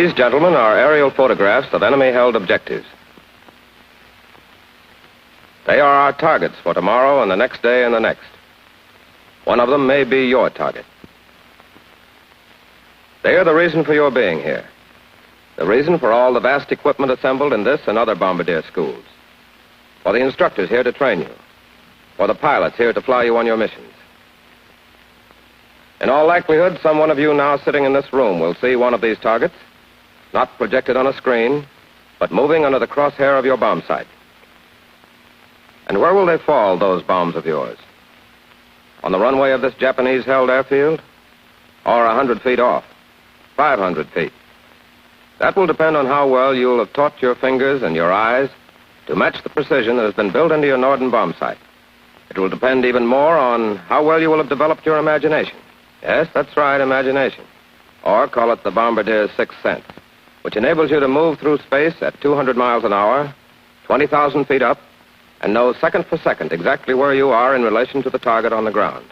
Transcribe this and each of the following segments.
These, gentlemen, are aerial photographs of enemy-held objectives. They are our targets for tomorrow and the next day and the next. One of them may be your target. They are the reason for your being here. The reason for all the vast equipment assembled in this and other bombardier schools. For the instructors here to train you. For the pilots here to fly you on your missions. In all likelihood, some one of you now sitting in this room will see one of these targets, not projected on a screen, but moving under the crosshair of your bomb sight. And where will they fall, those bombs of yours? On the runway of this Japanese-held airfield? Or 100 feet off? 500 feet? That will depend on how well you'll have taught your fingers and your eyes to match the precision that has been built into your Norden bomb sight. It will depend even more on how well you will have developed your imagination. Yes, that's right, imagination. Or call it the Bombardier's sixth sense, which enables you to move through space at 200 miles an hour, 20,000 feet up, and know second for second exactly where you are in relation to the target on the ground.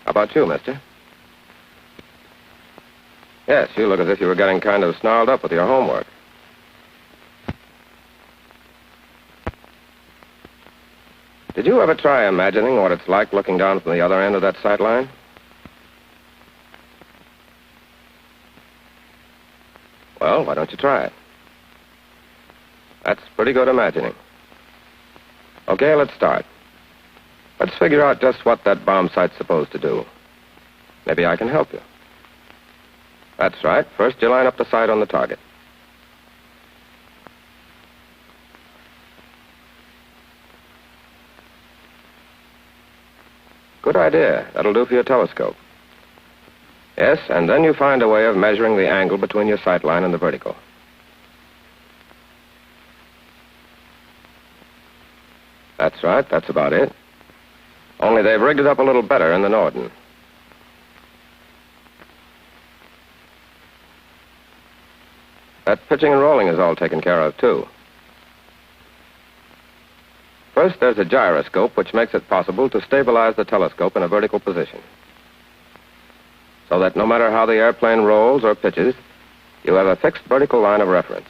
How about you, mister? Yes, you look as if you were getting kind of snarled up with your homework. Did you ever try imagining what it's like looking down from the other end of that sight line? Well, why don't you try it? That's pretty good imagining. Okay, let's start. Let's figure out just what that bomb sight's supposed to do. Maybe I can help you. That's right. First, you line up the sight on the target. Good idea. That'll do for your telescope. Yes, and then you find a way of measuring the angle between your sight line and the vertical. That's right. That's about it. Only they've rigged it up a little better in the Norden. That pitching and rolling is all taken care of, too. First, there's a gyroscope, which makes it possible to stabilize the telescope in a vertical position. So that no matter how the airplane rolls or pitches, you have a fixed vertical line of reference.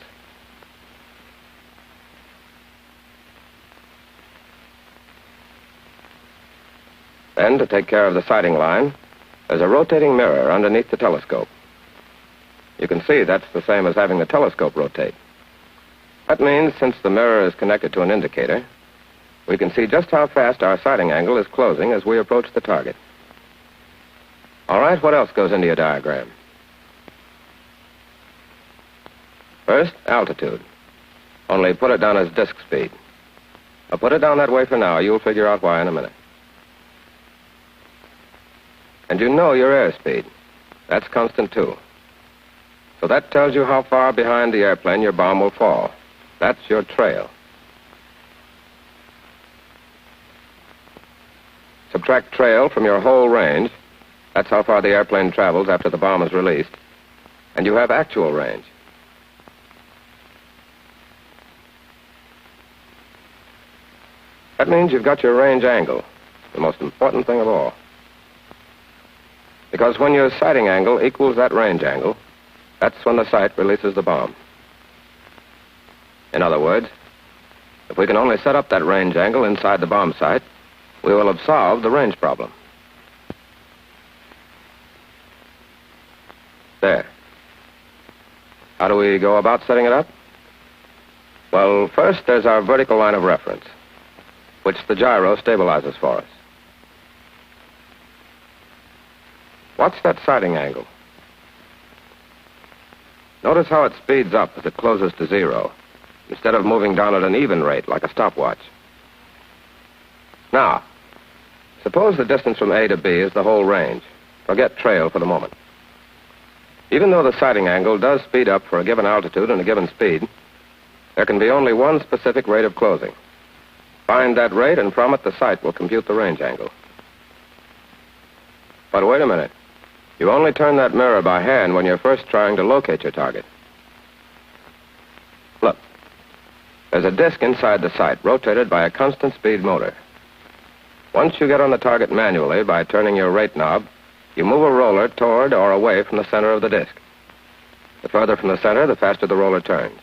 Then, to take care of the sighting line, there's a rotating mirror underneath the telescope. You can see that's the same as having the telescope rotate. That means, since the mirror is connected to an indicator, we can see just how fast our sighting angle is closing as we approach the target. All right, what else goes into your diagram? First, altitude. Only put it down as disk speed. I'll put it down that way for now. You'll figure out why in a minute. And you know your airspeed. That's constant, too. So that tells you how far behind the airplane your bomb will fall. That's your trail. Subtract trail from your whole range. That's how far the airplane travels after the bomb is released. And you have actual range. That means you've got your range angle, the most important thing of all. Because when your sighting angle equals that range angle, that's when the sight releases the bomb. In other words, if we can only set up that range angle inside the bomb sight, we will have solved the range problem. There. How do we go about setting it up? Well, first there's our vertical line of reference, which the gyro stabilizes for us. What's that sighting angle? Notice how it speeds up as it closes to zero, instead of moving down at an even rate like a stopwatch. Now, suppose the distance from A to B is the whole range. Forget trail for the moment. Even though the sighting angle does speed up for a given altitude and a given speed, there can be only one specific rate of closing. Find that rate, and from it the sight will compute the range angle. But wait a minute. You only turn that mirror by hand when you're first trying to locate your target. Look. There's a disc inside the sight, rotated by a constant speed motor. Once you get on the target manually by turning your rate knob, you move a roller toward or away from the center of the disc. The further from the center, the faster the roller turns.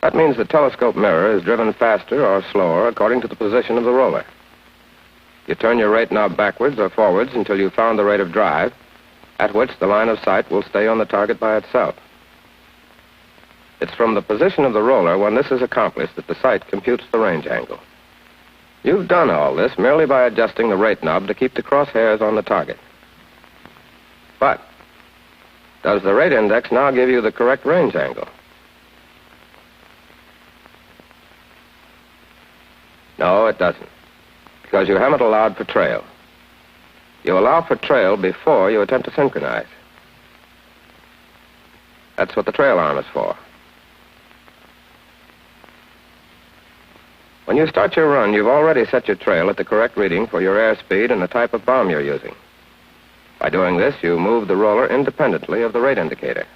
That means the telescope mirror is driven faster or slower according to the position of the roller. You turn your rate knob backwards or forwards until you've found the rate of drive, at which the line of sight will stay on the target by itself. It's from the position of the roller when this is accomplished that the sight computes the range angle. You've done all this merely by adjusting the rate knob to keep the crosshairs on the target. But does the rate index now give you the correct range angle? No, it doesn't, because you haven't allowed for trail. You allow for trail before you attempt to synchronize. That's what the trail arm is for. When you start your run, you've already set your trail at the correct reading for your airspeed and the type of bomb you're using. By doing this, you move the roller independently of the rate indicator.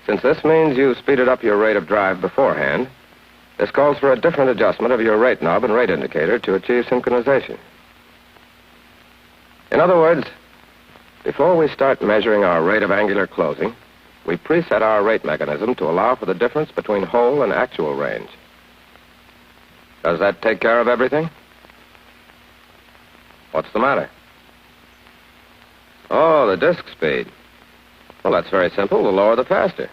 Since this means you've speeded up your rate of drive beforehand, this calls for a different adjustment of your rate knob and rate indicator to achieve synchronization. In other words, before we start measuring our rate of angular closing, we preset our rate mechanism to allow for the difference between whole and actual range. Does that take care of everything? What's the matter? Oh, the disc speed. Well, that's very simple. The lower, the faster.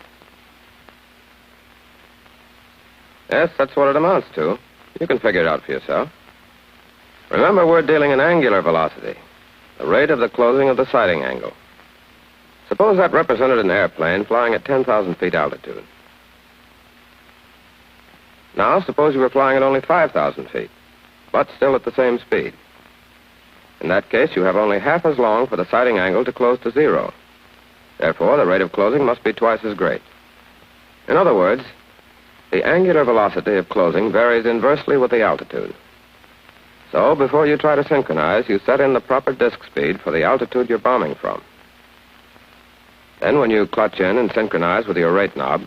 Yes, that's what it amounts to. You can figure it out for yourself. Remember, we're dealing in angular velocity, the rate of the closing of the sighting angle. Suppose that represented an airplane flying at 10,000 feet altitude. Now, suppose you were flying at only 5,000 feet, but still at the same speed. In that case, you have only half as long for the sighting angle to close to zero. Therefore, the rate of closing must be twice as great. In other words, the angular velocity of closing varies inversely with the altitude. So, before you try to synchronize, you set in the proper disc speed for the altitude you're bombing from. Then, when you clutch in and synchronize with your rate knob,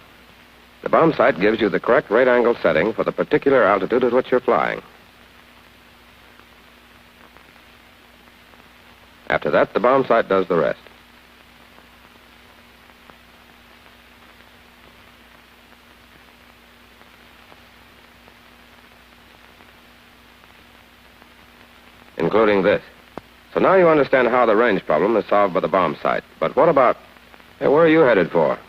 the Bombsight gives you the correct rate angle setting for the particular altitude at which you're flying. After that, the Bombsight does the rest. Including this. So now you understand how the range problem is solved by the Bombsight. But what about... Hey, where are you headed for?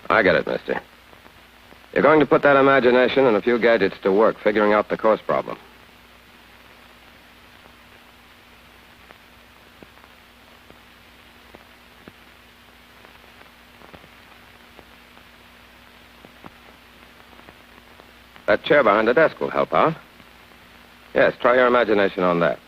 I get it, mister. You're going to put that imagination and a few gadgets to work figuring out the course problem. That chair behind the desk will help out. Yes, try your imagination on that.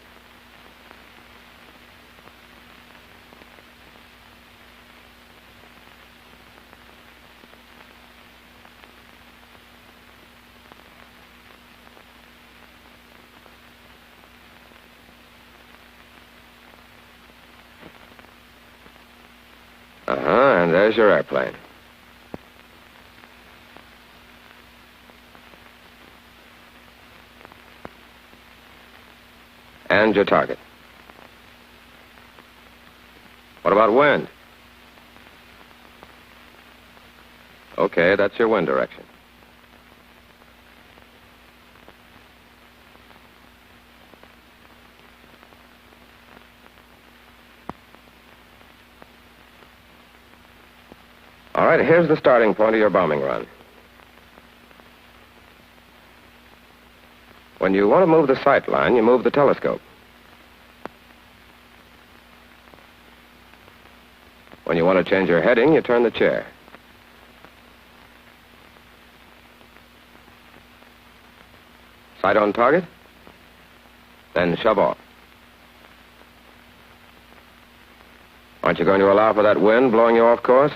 And there's your airplane. And your target. What about wind? Okay, that's your wind direction. All right, here's the starting point of your bombing run. When you want to move the sight line, you move the telescope. When you want to change your heading, you turn the chair. Sight on target? Then shove off. Aren't you going to allow for that wind blowing you off course?